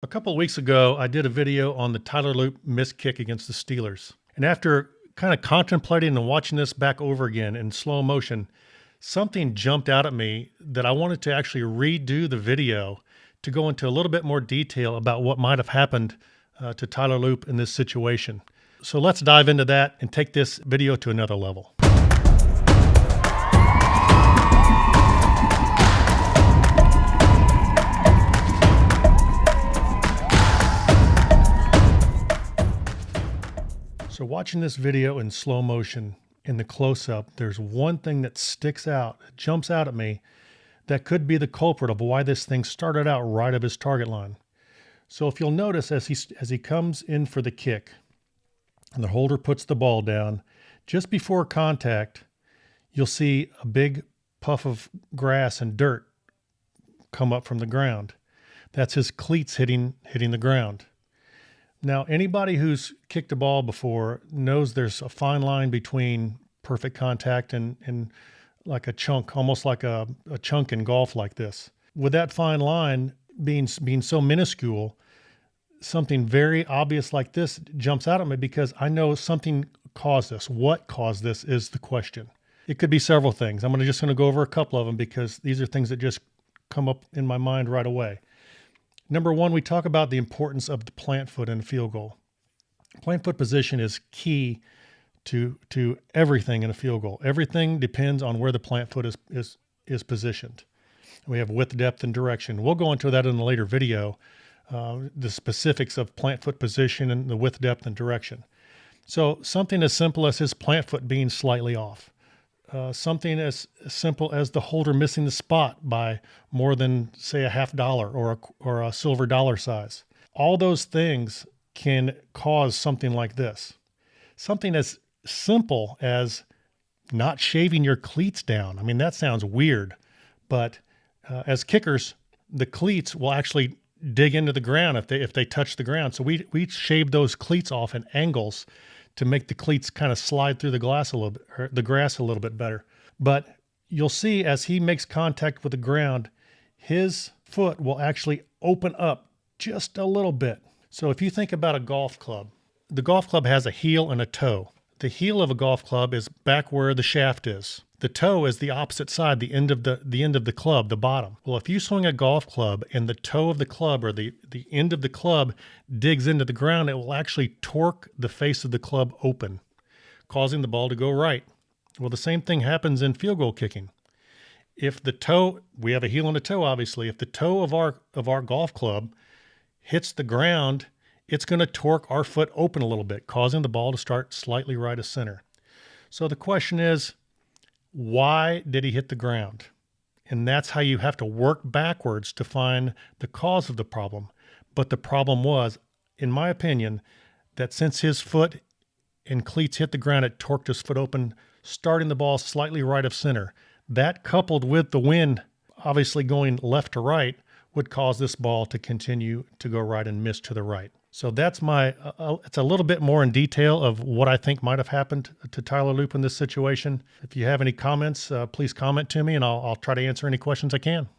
couple of weeks ago, I did a video on the Tyler Loop missed kick against the Steelers. And after kind of contemplating and watching this back over again in slow motion, something jumped out at me that I wanted to actually redo the video to go into a little bit more detail about what might have happened to Tyler Loop in this situation. So let's dive into that and take this video to another level. So watching this video in slow motion, in the close-up, there's one thing that sticks out, jumps out at me, that could be the culprit of why this thing started out right of his target line. So if you'll notice, as he comes in for the kick, and the holder puts the ball down, just before contact, you'll see a big puff of grass and dirt come up from the ground. That's his cleats hitting the ground. Now, anybody who's kicked a ball before knows there's a fine line between perfect contact and like a chunk, almost like a chunk in golf like this. With that fine line being so minuscule, something very obvious like this jumps out at me because I know something caused this. What caused this is the question. It could be several things. I'm just going to go over a couple of them because these are things that just come up in my mind right away. Number one, we talk about the importance of the plant foot in a field goal. Plant foot position is key to everything in a field goal. Everything depends on where the plant foot is positioned. We have width, depth, and direction. We'll go into that in a later video, the specifics of plant foot position and the width, depth, and direction. So something as simple as his plant foot being slightly off. Something as simple as the holder missing the spot by more than, say, a $50 or a silver dollar size. All those things can cause something like this. Something as simple as not shaving your cleats down. I mean, that sounds weird, but as kickers, the cleats will actually dig into the ground if they touch the ground. So we shave those cleats off at angles to make the cleats kind of slide through the grass a little bit better. But you'll see as he makes contact with the ground, his foot will actually open up just a little bit. So if you think about a golf club, the golf club has a heel and a toe. The heel of a golf club is back where the shaft is. The toe is the opposite side, the end of the club, the bottom. Well, if you swing a golf club and the toe of the club or the end of the club digs into the ground, it will actually torque the face of the club open, causing the ball to go right. Well, the same thing happens in field goal kicking. If the toe, we have a heel and a toe, obviously. If the toe of our golf club hits the ground, it's going to torque our foot open a little bit, causing the ball to start slightly right of center. So the question is, why did he hit the ground? And that's how you have to work backwards to find the cause of the problem. But the problem was, in my opinion, that since his foot and cleats hit the ground, it torqued his foot open, starting the ball slightly right of center. That, coupled with the wind obviously going left to right, would cause this ball to continue to go right and miss to the right. So that's it's a little bit more in detail of what I think might have happened to Tyler Loop in this situation. If you have any comments, please comment to me and I'll try to answer any questions I can.